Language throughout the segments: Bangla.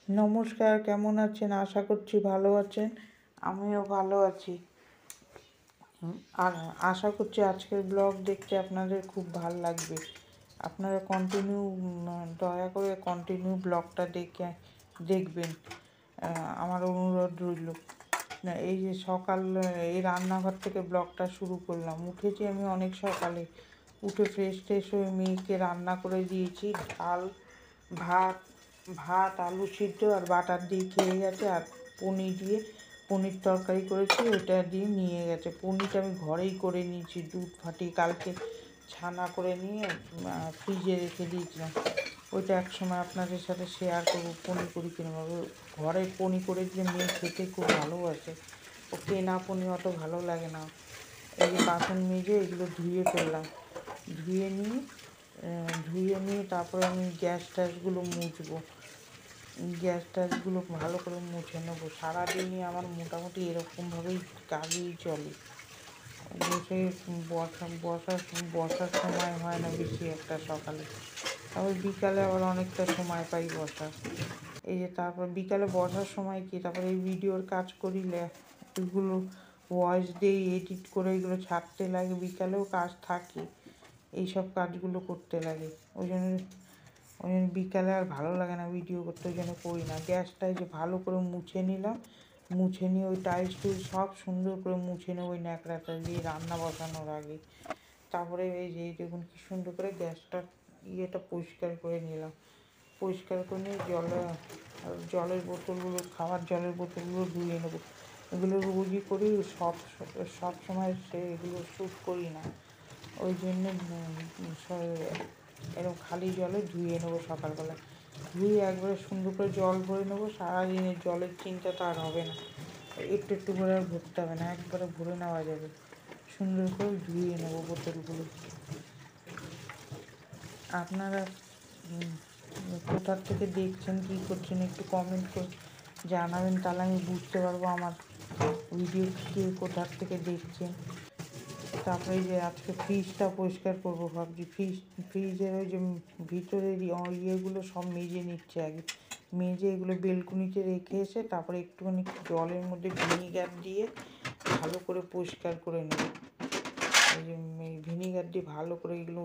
নমস্কার, কেমন আছেন? আশা করছি ভালো আছেন। আমিও ভালো আছি। আর আশা করছি আজকের ব্লগ দেখতে আপনাদের খুব ভালো লাগবে। আপনারা দয়া করে কন্টিনিউ ব্লগটা দেখবেন। আমার অনুরোধ রইল। না, এই যে এই রান্নাঘর থেকে ব্লগটা শুরু করলাম। উঠেছি আমি অনেক সকালে। উঠে ফ্রেশ হয়ে মেয়েকে রান্না করে দিয়েছি। ডাল, ভাত ভাত আলু সিদ্ধ আর বাটার দিয়ে খেয়ে গেছে। আর পনির তরকারি করেছি, ওটা দিয়ে নিয়ে গেছে। পনিরটা আমি ঘরেই করে নিয়েছি, দুধ ফাটিয়ে কালকে ছানা করে নিয়ে ফ্রিজে রেখে দিয়েছিলাম। ওইটা একসময় আপনাদের সাথে শেয়ার করবো পনির করি কিভাবে। ঘরে পনির করে দিলে মেয়ে খেতে খুব ভালোবাসে। ও কেনা পনির অত ভালো লাগে না। এই যে বাসন মেজে এগুলো ধুয়ে ফেললাম। ধুয়ে নিয়ে তারপরে আমি গ্যাসগুলো মুছবো। গ্যাসগুলো ভালো করে মুছে নেবো। সারাদিনই আমার মোটামুটি এরকমভাবেই কাজেই চলে। বসে বসার সময় হয় না বেশি একটা সকালে। তারপর বিকালে আবার অনেকটা সময় পাই বসার। এই যে তারপর বিকালে বসার সময় কি, তারপরে এই ভিডিওর কাজ করিলে এগুলো ভয়েস দিয়ে এডিট করে এগুলো ছাড়তে লাগে। বিকালেও কাজ থাকে, এইসব কাজগুলো করতে লাগে। ওই জন্য বিকালে আর ভালো লাগে না ভিডিও করতে, ওই জন্য করি না। গ্যাসটাই যে ভালো করে মুছে নিলাম, মুছে নিয়ে ওই টাইলস সব সুন্দর করে মুছে নেবো ওই ন্যাকড়াটা দিয়ে রান্না বসানোর আগে। তারপরে এই যে দেখুন কি সুন্দর করে গ্যাসটা পরিষ্কার করে নিলাম। পরিষ্কার করে নিয়ে জলের বোতলগুলো, খাওয়ার জলের বোতলগুলো ধুয়ে নেবো। এগুলো রোজই করি, সব সময় এগুলো শ্যুট করি না। ওই জন্য এরকম খালি জলে ধুয়ে নেবো সকালবেলা। ধুয়ে একবারে সুন্দর করে জল ভরে নেবো। সারাদিনের জলের চিন্তা তো আর হবে না। একটু করে আর ভরতে হবে না, একবারে ভরে নেওয়া যাবে। সুন্দর করে ধুয়ে নেবো বোতলগুলো। আপনারা কোথার থেকে দেখছেন, কী করছেন একটু কমেন্ট করে জানাবেন, তাহলে আমি বুঝতে পারবো আমার ভিডিও কে কোথার থেকে দেখছেন। তারপরে যে আজকে ফ্রিজটা পরিষ্কার করবো ভাবছি। ফ্রিজের ওই যে ভিতরের ইয়েগুলো সব মেজে নিচ্ছে আগে। মেজে এগুলো বেলকুনিতে রেখে এসে তারপরে একটুখানি জলের মধ্যে ভিনিগার দিয়ে ভালো করে পরিষ্কার করে নেব। এই যে ভিনিগার দিয়ে ভালো করে এগুলো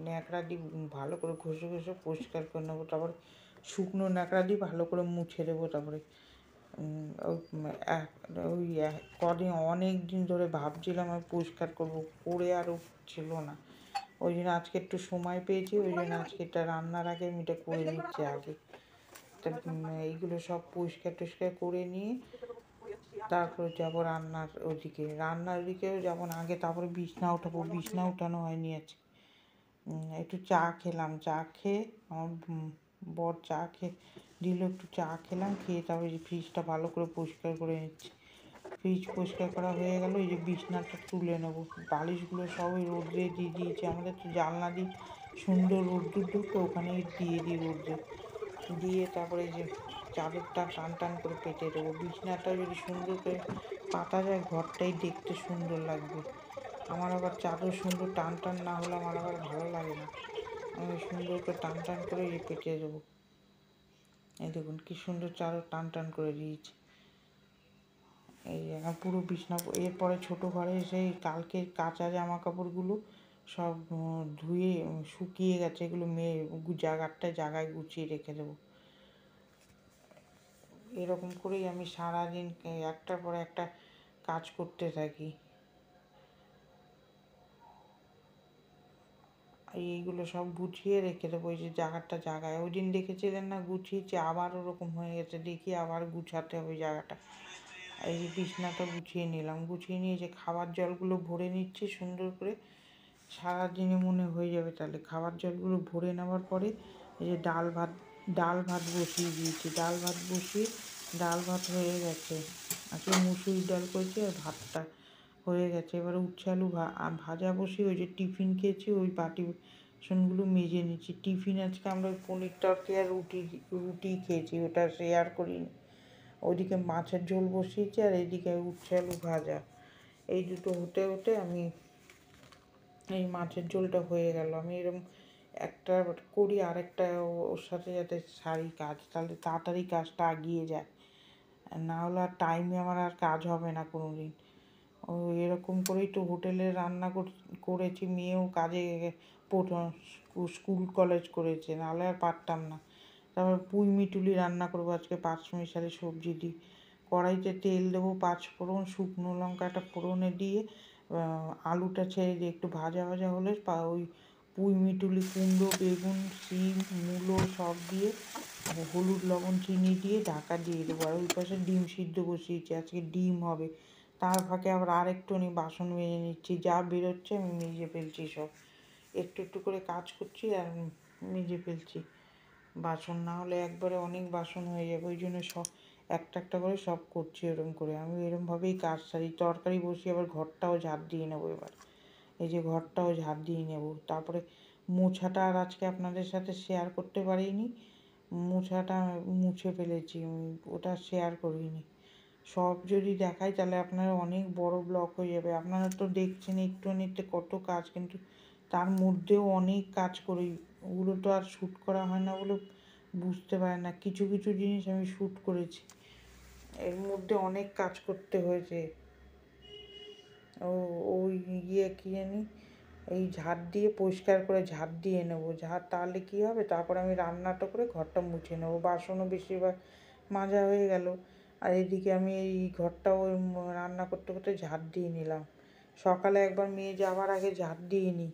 ন্যাকড়া দিয়ে ভালো করে ঘষে পরিষ্কার করে নেবো। তারপরে শুকনো ন্যাকড়া দিয়ে ভালো করে মুছে দেবো। তারপরে কদিন অনেক দিন ধরে ভাবছিলাম আমি পরিষ্কার করবো, করে আর ছিল না। ওই জন্য আজকে একটু সময় পেয়েছি, ওই জন্য আজকে এটা রান্নার আগে আমি এটা করে নিচ্ছি আগে। তা এইগুলো সব পরিষ্কার করে নিয়ে তারপর যাবো রান্নার ওদিকেও যাবো না আগে। তারপরে বিছনা উঠাবো, বিছনা উঠানো হয়নি আজকে। একটু চা খেলাম। চা খেয়ে আমার বর চা খেয়ে দিল, একটু চা খেলাম। খেয়ে তারপরে যে ফ্রিজটা ভালো করে পরিষ্কার করে নিচ্ছি। ফ্রিজ পরিষ্কার করা হয়ে গেল। এই যে বিছনাটা তুলে নেবো। বালিশগুলো সব ওই রোদ্রে দিয়ে দিয়েছি। আমাদের তো জানলা দিয়ে সুন্দর রোদ্দুর ঢুকে, ওখানেই দিয়ে দিই রোদ্রে। দিয়ে তারপরে এই যে চাদরটা টান করে পেতে দেবো। বিছনাটা যদি সুন্দর করে পাতা যায়, ঘরটাই দেখতে সুন্দর লাগবে। আমার আবার চাদর সুন্দর টান না হলে আমার আবার ভালো লাগে না। আমি সুন্দর করে টান করে পেতে দেবো। এই দেখুন কি সুন্দর চাদর টান করে দিয়েছি। এই এখন পুরো বিছনা। এরপরে ছোটো ঘরে এসে কালকে কাঁচা জামা কাপড়গুলো সব ধুয়ে শুকিয়ে গেছে, এগুলো জায়গায় গুছিয়ে রেখে দেবো। এরকম করেই আমি সারাদিন একটার পর একটা কাজ করতে থাকি। এইগুলো সব গুছিয়ে রেখে দেবো। এই যে জায়গায় ওই দিন দেখেছিলেন না গুছিয়েছি, আবার ওরকম হয়ে গেছে, দেখি আবার গুছাতে হবে জায়গাটা। এই যে বিছনাটা গুছিয়ে নিলাম। গুছিয়ে নিয়ে যে খাবার জলগুলো ভরে নিচ্ছি সুন্দর করে। সারাদিনে মনে হয়ে যাবে তাহলে। খাবার জলগুলো ভরে নেওয়ার পরে এই যে ডাল ভাত বসিয়ে দিয়েছি। ডাল ভাত হয়ে গেছে। আজকে মুসুরির ডাল করেছি আর ভাতটা হয়ে গেছে। এবারে উচ্ছে আলু ভাজা বসিয়ে ওই যে টিফিন খেয়েছি, ওই বাসনগুলো মেজে নিচ্ছি। টিফিন আজকে আমরা পনির তরকারি আর রুটি খেয়েছি, ওটা শেয়ার করিনি। ওইদিকে মাছের ঝোল বসিয়েছি আর এইদিকে উচ্ছে আলু ভাজা। এই দুটো হতে আমি এই মাছের ঝোলটা হয়ে গেল। আমি এরকম একটা করি আরেকটা ওর সাথে যাতে সারি কাজ, তাহলে তাড়াতাড়ি কাজটা এগিয়ে যায়, না হলে আর টাইমে আমার আর কাজ হবে না কোনো দিন। ও এরকম করেই তো হোটেলে রান্না করেছি, মেয়েও কাজে স্কুল কলেজ করেছে, নাহলে আর পারতাম না। তারপর পুঁই মিটুলি রান্না করবো আজকে পাঁচমিশালি সবজি দিই। কড়াইতে তেল দেবো, পাঁচ ফোড়ন, শুকনো লঙ্কাটা ফোড়নে দিয়ে আলুটা ছেড়ে দিয়ে একটু ভাজা ভাজা হলে ওই পুঁই মিটুলি, কুমড়ো, বেগুন, শিম, মূলো সব দিয়ে হলুদ লবণ চিনি দিয়ে ঢাকা দিয়ে দেবো। আর ওই পাশে ডিম সিদ্ধ বসিয়েছি, আজকে ডিম হবে। তার ফাঁকে আবার আরেকটুখানি বাসন মেজে নিচ্ছি, যা বেরোচ্ছে আমি মেজে ফেলছি সব, একটু একটু করে কাজ করছি আর মেজে ফেলছি বাসন, না হলে একবারে অনেক বাসন হয়ে যাবে। ওই জন্য সব একটা একটা করে সব করছি এরকম করে, আমি এরমভাবেই কাজ সারি। তরকারি বসিয়ে আবার ঘরটাও ঝাড় দিয়ে নেবো এবার, এই যে ঘরটাও ঝাড় দিয়ে নেব। তারপরে মোছাটা আর আজকে আপনাদের সাথে শেয়ার করতে পারিনি, মোছাটা মুছে ফেলেছি, ওটা শেয়ার করিনি। সব যদি দেখাই তাহলে আপনারা অনেক বড় ব্লগ হয়ে যাবে। আপনারা তো দেখছেন একটুখানিতে কত কাজ, কিন্তু তার মধ্যেও অনেক কাজ করি, ওগুলো তো আর শ্যুট করা হয় না বলে বুঝতে পারে না। কিছু কিছু জিনিস আমি শ্যুট করেছি, এর মধ্যে অনেক কাজ করতে হয়েছে। ওই কী জানি, এই ঝাড় দিয়ে পরিষ্কার করে ঝাড় দিয়ে নেবো, তাহলে কী হবে, তারপর আমি রান্নাটা করে ঘরটা মুছে নেবো। বাসনও বেশিরভাগ মাজা হয়ে গেল, আর এদিকে আমি এই ঘরটাও রান্না করতে করতে ঝাড় দিয়ে নিলাম। সকালে একবার মেয়ে যাওয়ার আগে ঝাড় দিয়ে নিই,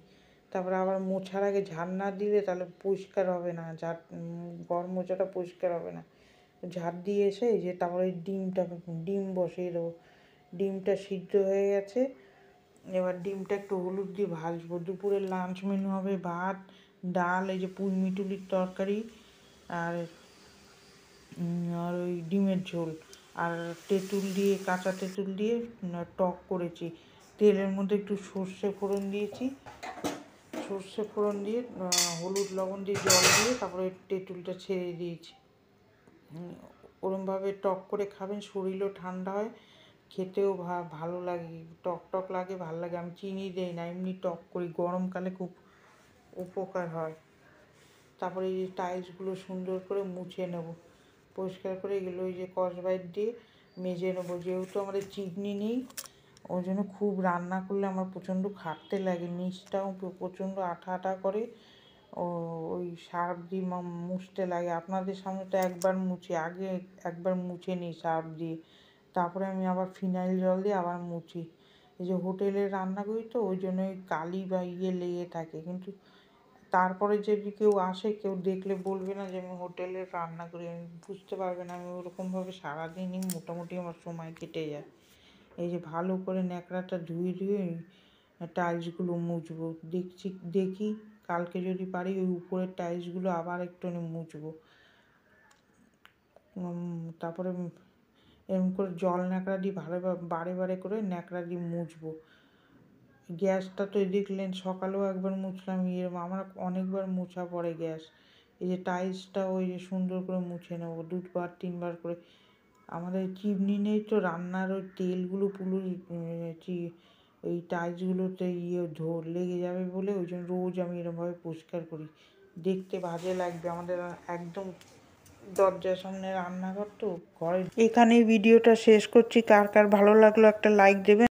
তারপরে আবার মোছার আগে ঝাড় না দিলে তাহলে পরিষ্কার হবে না, ঘর মোছাটা পরিষ্কার হবে না। ঝাড় দিয়ে এসে এই যে তারপরে ডিম বসিয়ে দেবো। ডিমটা সিদ্ধ হয়ে গেছে, এবার ডিমটা একটু হলুদ দিয়ে ভাজবো। দুপুরের লাঞ্চ মেনু হবে ভাত, ডাল, এই যে পুঁই মিটুলির তরকারি, আর আর ওই ডিমের ঝোল, আর তেঁতুল দিয়ে, কাঁচা তেঁতুল দিয়ে টক করেছি। তেলের মধ্যে একটু সর্ষে ফোড়ন দিয়েছি, সর্ষে ফোড়ন দিয়ে হলুদ লবণ দিয়ে জল দিয়ে তারপরে তেঁতুলটা ছেড়ে দিয়েছি। ওরমভাবে টক করে খাবেন, শরীরও ঠান্ডা হয়, খেতেও ভালো লাগে, টক টক লাগে, ভালো লাগে। আমি চিনি দিই না, এমনি টক করি, গরমকালে খুব উপকার হয়। তারপরে এই যে টাইলসগুলো সুন্দর করে মুছে নেব, পরিষ্কার করে এগুলো ওই যে স্কচব্রাইট দিয়ে মেজে নেবো। যেহেতু আমাদের চিমনি নেই, ওই জন্য খুব রান্না করলে আমার প্রচণ্ড খাটতে লাগে, নিচটাও প্রচণ্ড আঠা আঠা করে, ওই সার্ফ দিয়ে মুছতে লাগে। আপনাদের সামনে তো একবার মুছি, আগে একবার মুছে নিই সার্ফ দিয়ে, তারপরে আমি আবার ফিনাইল জল দিয়ে আবার মুছি। এই যে হোটেলে রান্না করি তো ওই জন্য ওই কালি বা লেগে থাকে, কিন্তু তারপরে যদি কেউ আসে, কেউ দেখলে বলবে না যে আমি হোটেলে রান্না করি, আমি বুঝতে পারবে না। আমি ওরকমভাবে সারাদিনই মোটামুটি আমার সময় কেটে যায়। এই যে ভালো করে ন্যাকড়াটা ধুয়ে ধুয়ে টাইলসগুলো মুছবো, দেখি কালকে যদি পারি ওই উপরের টাইলসগুলো আবার একটুখানি মুছবো। তারপরে এরকম করে জল ন্যাকড়া দিয়ে বারে বারে করে ন্যাকড়া দিয়ে মুছবো। গ্যাসটা তো দেখলেন সকালেও একবার মুছলাম, আমার অনেকবার মোছা পড়ে গ্যাস। এই যে টাইলসটা ওই যে সুন্দর করে মুছে নেবো 2বার 3বার করে। আমাদের চিমনি নেই তো, রান্নার ওই তেলগুলো পুরো এই টাইলসগুলোতে লেগে যাবে বলে ওই জন্য রোজ আমি এরকমভাবে পরিষ্কার করি, দেখতে বাজে লাগবে। আমাদের একদম দরজার সামনে রান্নাঘর তো ঘরে। এখানেই ভিডিওটা শেষ করছি, কার কার ভালো লাগলো একটা লাইক দেবেন।